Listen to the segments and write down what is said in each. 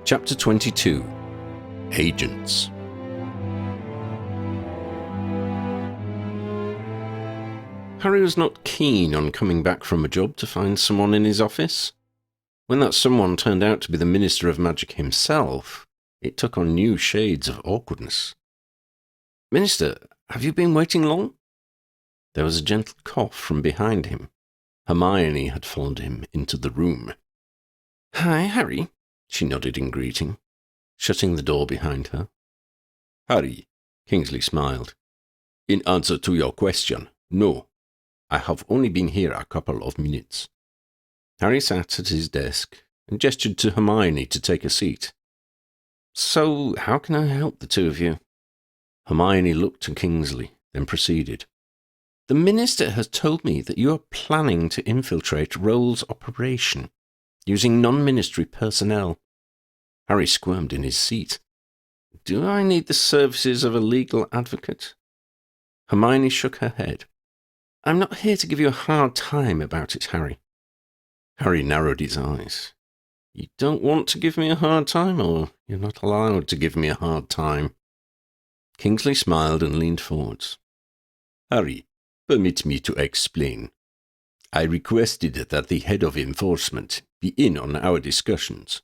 Chapter 22. Agents. Harry was not keen on coming back from a job to find someone in his office. When that someone turned out to be the Minister of Magic himself, it took on new shades of awkwardness. "Minister, have you been waiting long?" There was a gentle cough from behind him. Hermione had followed him into the room. "Hi, Harry," she nodded in greeting, shutting the door behind her. "Harry," Kingsley smiled. "In answer to your question, no. I have only been here a couple of minutes." Harry sat at his desk and gestured to Hermione to take a seat. "So, how can I help the two of you?" Hermione looked to Kingsley, then proceeded. "The Minister has told me that you are planning to infiltrate Roll's operation, using non-ministry personnel." Harry squirmed in his seat. "Do I need the services of a legal advocate?" Hermione shook her head. "I'm not here to give you a hard time about it, Harry." Harry narrowed his eyes. "You don't want to give me a hard time, or you're not allowed to give me a hard time?" Kingsley smiled and leaned forwards. "Harry, permit me to explain. I requested that the head of enforcement be in on our discussions,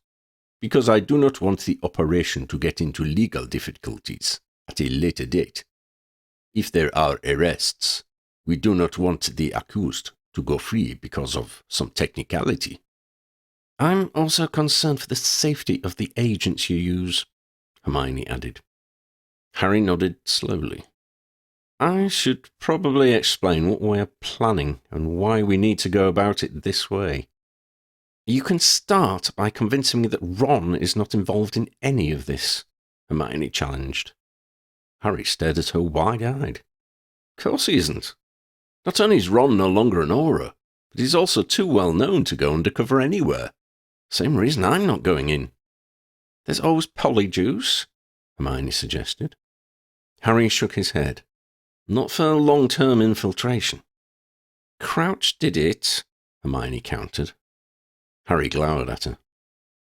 because I do not want the operation to get into legal difficulties at a later date. If there are arrests, we do not want the accused to go free because of some technicality." "I'm also concerned for the safety of the agents you use," Hermione added. Harry nodded slowly. "I should probably explain what we're planning and why we need to go about it this way. You can start by convincing me that Ron is not involved in any of this," Hermione challenged. Harry stared at her wide-eyed. "Of course he isn't. Not only is Ron no longer an aura, but he's also too well known to go undercover anywhere. Same reason I'm not going in." "There's always Polyjuice," Hermione suggested. Harry shook his head. "Not for long-term infiltration." "Crouch did it," Hermione countered. Harry glowered at her.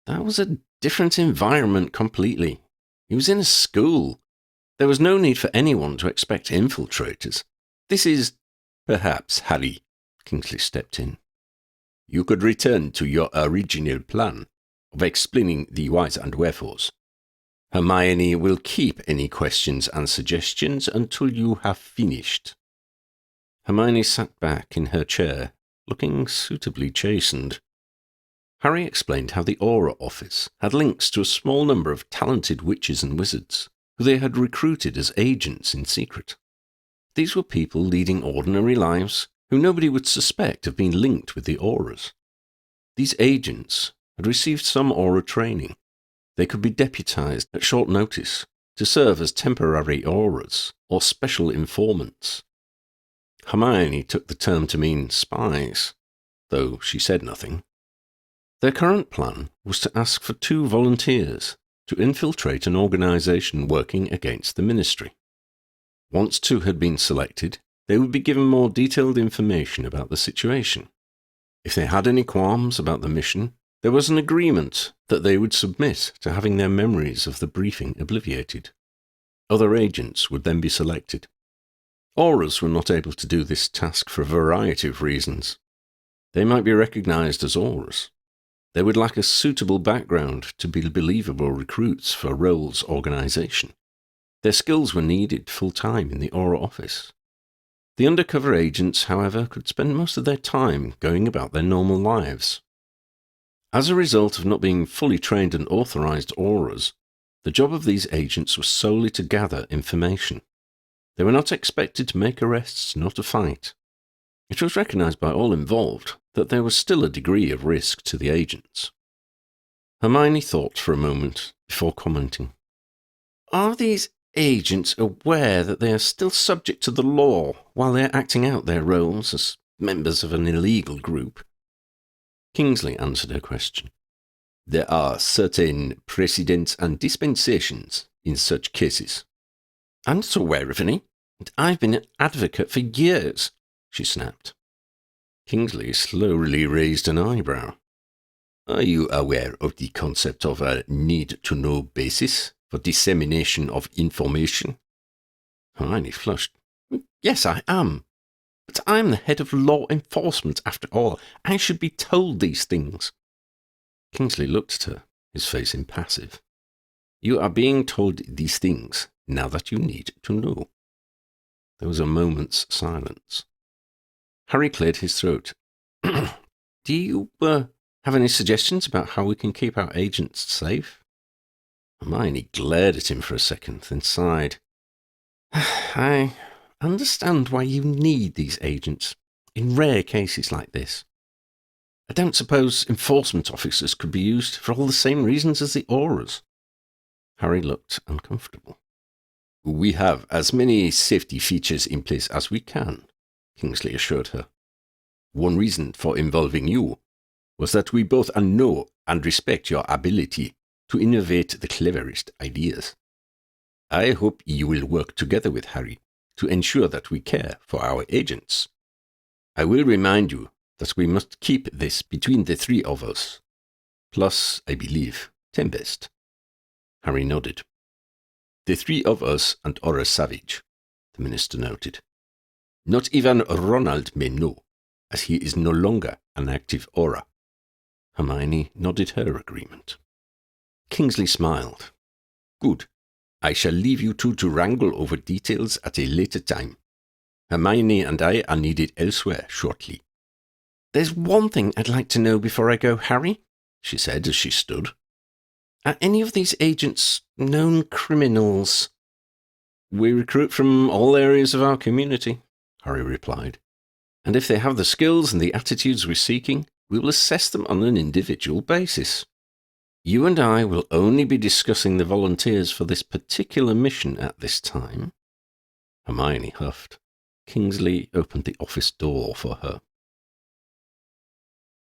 "That was a different environment completely. He was in a school. There was no need for anyone to expect infiltrators. This is—" "Perhaps, Harry," Kingsley stepped in, "you could return to your original plan of explaining the whys and wherefores. Hermione will keep any questions and suggestions until you have finished." Hermione sat back in her chair, looking suitably chastened. Harry explained how the Aura Office had links to a small number of talented witches and wizards, who they had recruited as agents in secret. These were people leading ordinary lives who nobody would suspect of being linked with the auras. These agents had received some aura training. They could be deputized at short notice to serve as temporary auras or special informants. Hermione took the term to mean spies, though she said nothing. Their current plan was to ask for 2 volunteers to infiltrate an organization working against the Ministry. Once 2 had been selected, they would be given more detailed information about the situation. If they had any qualms about the mission, there was an agreement that they would submit to having their memories of the briefing obliviated. Other agents would then be selected. Auras were not able to do this task for a variety of reasons. They might be recognized as auras. They would lack a suitable background to be believable recruits for Roll's organization. Their skills were needed full-time in the Aura Office. The undercover agents, however, could spend most of their time going about their normal lives. As a result of not being fully trained and authorized auras, the job of these agents was solely to gather information. They were not expected to make arrests nor to fight. It was recognized by all involved that there was still a degree of risk to the agents. Hermione thought for a moment before commenting. "Are these agents aware that they are still subject to the law while they are acting out their roles as members of an illegal group?" Kingsley answered her question. "There are certain precedents and dispensations in such cases." "I'm not aware of any, and I've been an advocate for years," she snapped. Kingsley slowly raised an eyebrow. Are you aware of the concept of a need-to-know basis for dissemination of information? Hermione flushed. Yes, I am. But I'm the head of law enforcement, after all. I should be told these things. Kingsley looked at her, his face impassive. You are being told these things now that you need to know. There was a moment's silence. Harry cleared his throat. Do you have any suggestions about how we can keep our agents safe? Hermione glared at him for a second, then sighed. I understand why you need these agents, in rare cases like this. I don't suppose enforcement officers could be used for all the same reasons as the auras. Harry looked uncomfortable. We have as many safety features in place as we can, Kingsley assured her. One reason for involving you was that we both know and respect your ability to innovate the cleverest ideas. I hope you will work together with Harry to ensure that we care for our agents. I will remind you that we must keep this between the three of us. Plus, I believe, Tempest. Harry nodded. The three of us and Aura Savage, the minister noted. Not even Ronald may know, as he is no longer an active Aura. Hermione nodded her agreement. Kingsley smiled. Good. I shall leave you two to wrangle over details at a later time. Hermione and I are needed elsewhere shortly. There's one thing I'd like to know before I go, Harry, she said as she stood. Are any of these agents known criminals? We recruit from all areas of our community, Harry replied. And if they have the skills and the attitudes we're seeking, we will assess them on an individual basis. You and I will only be discussing the volunteers for this particular mission at this time. Hermione huffed. Kingsley opened the office door for her.